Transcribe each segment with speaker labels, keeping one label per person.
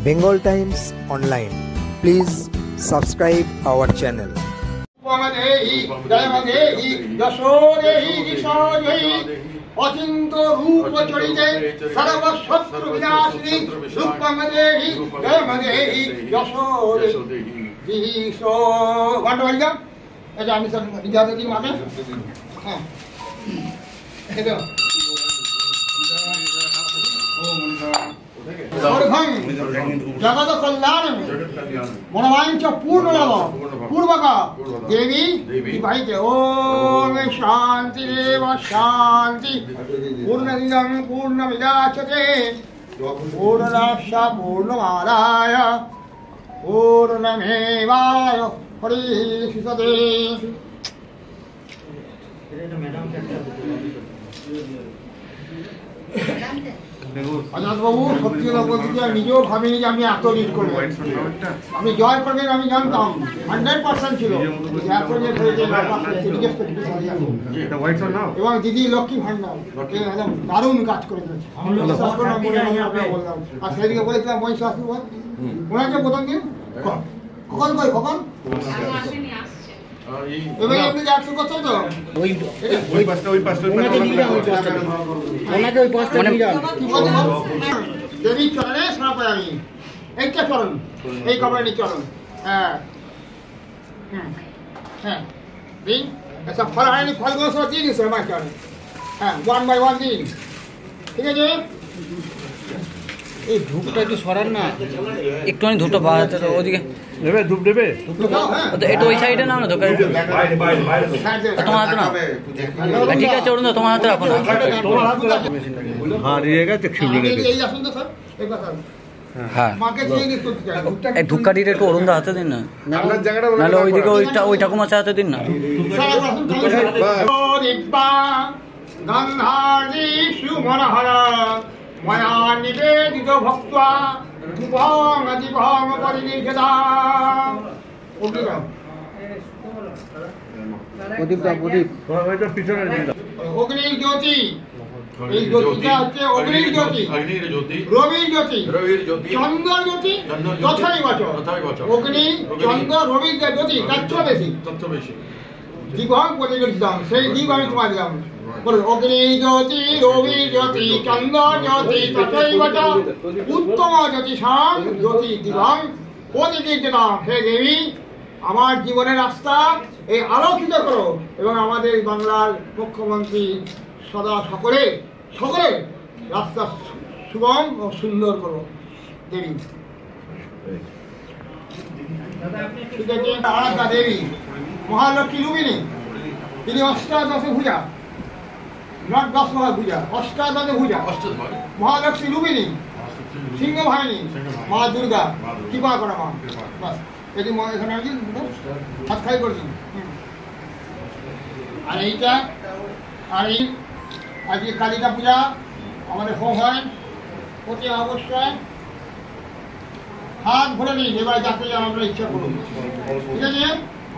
Speaker 1: Bengal Times Online. Please subscribe our channel.
Speaker 2: Achinta রূপ চরিতে সর্বশত্রু বিনাশিনী রূপমদেহি জয়মদেহি যশোদেহি ঘন্টা বাড়ি যাও। এটা আমি স্যার বিদ্যার্থী দিন মাকে হ্যাঁ জগত কল্যাণ মনোবাঞ্ছ পূর্ণলাভ পূর্বক দেবী বিবাহিতে ওম শান্তি দেব শান্তি পূর্ণদিনং পূর্ণমিদাচ্যতে পূর্ণস্য পূর্ণমাদায় পূর্ণমেবায় পরিশিষতে। অজাত বাবু সত্যি কথা বলতে আমি নিজেও ভাবিনি যে আমি এত লিড করবো। আপনি জয় করবেন আমি জানতাম 100% ছিল এবং দিদি লক্ষ্মী ভান্ডার একদম দারুণ কাজ করে বললাম। আর সেদিকে বলেছিলাম মহিষাসু ওনাকে প্রথম দিন কখন কখন এবারে আপনি যাচ্ছেন কোথাও তো দেবীর চরণে সারা পাই আমি এইটা চরণ এই কবরের চরণ হ্যাঁ হ্যাঁ দিন আচ্ছা ফলহানি ফলগুলো সব দিয়ে দিচ্ছে আমার চরণে হ্যাঁ 1 by 1 দিন ঠিক আছে।
Speaker 3: এই ধূপটা একটু সরান না একটুখানি ধূপটা বাড়াতে তো ওদিকে
Speaker 4: নেবে ধূপ নেবে
Speaker 3: এটা ওই সাইডে নাও না দোকানে তোমার হাতে না ঠিক আছে ওরুন তোমার হাতে রাখো না
Speaker 4: হ্যাঁ নিয়ে গেছে
Speaker 2: এই আসুন তো স্যার একবার স্যার
Speaker 3: হ্যাঁ
Speaker 2: মাকে চেয়ে দিতে চাই
Speaker 3: এই ধূপকাঠিটা একটু অরুণ হাতে দিন না নাহলে ওইদিকে ওই ঠাকুমার হাতে দিন না।
Speaker 2: গন্ধারি সুমনহরা ময়া নিবেদিত ভক্তা ধূপং দীপং পরিনির্গতাম।
Speaker 3: প্রদীপ দাও প্রদীপ
Speaker 4: পিছনে
Speaker 2: অগ্নির জ্যোতি এই জ্যোতিটা হচ্ছে অগ্নির জ্যোতি রবির জ্যোতি চন্দ্র জ্যোতি তথাই বচন অগ্নি চন্দ্র রবির জ্যোতি তার চেয়ে বেশি দীপং পরিনির্গতাম সেই দীপ আমি তোমার দিলাম। অগ্নি জ্যোতি রবি জ্যোতি চন্দ্র জ্যোতি তথৈব চ উত্তম জ্যোতি সাম জ্যোতি দিবং প্রতিদিন। হে দেবী আমার জীবনের রাস্তা এই আলোকিত করো এবং আমাদের বাংলার মুখ্যমন্ত্রী সদা সকলে রাস্তা সুগম ও সুন্দর করো দেবী। ঠিক আছে আরাধ্যা দেবী মহালক্ষ্মী রূপিণী তিনি অষ্টাদশ ভুজা নট 10 ভুজা অষ্টাদশ ভুজা মহালক্ষ্মী রূপিণী সিংহ বাহিনী মা দুর্গা কৃপা করা মা বাস এটি এখানে আমি হাত খাই করছি। আর এইটা আর এই আজকে কালিকা পূজা আমাদের হোম হয় প্রতি অবশ্যই হাত ভরে নিন। এবার যাতে আমরা ইচ্ছা করুন ঠিক আছে।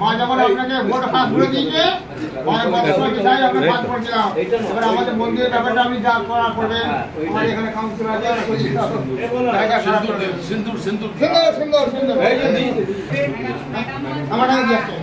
Speaker 2: মা যেমন আপনাকে ভোট হাত ভরে দিয়েছে এবার আমাদের মন্দিরের ব্যাপারটা আপনি যা করা করবেন আমাদের এখানে কাউন্সিলর আছে সুন্দর আমার নাম দিয়ে আসছেন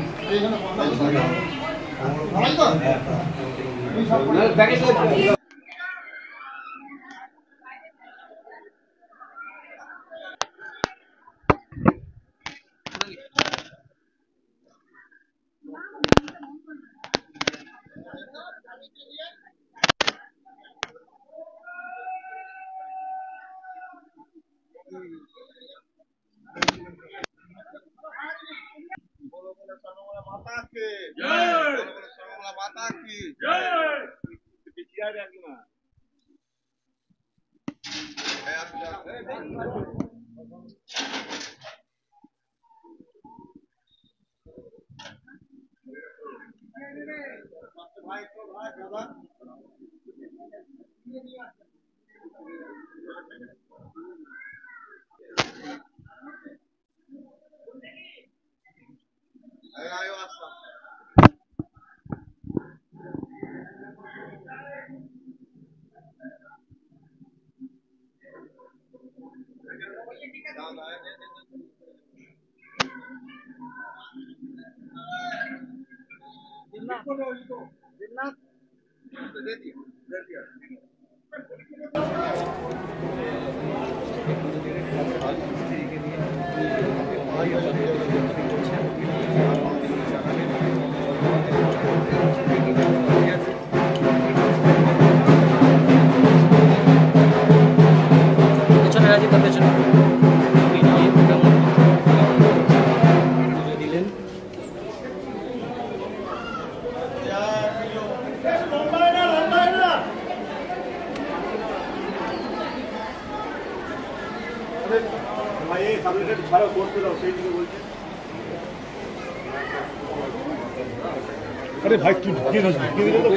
Speaker 4: अरे भाई तू ढुकिए दिले तो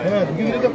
Speaker 4: हाँ ढुकिए दिले तो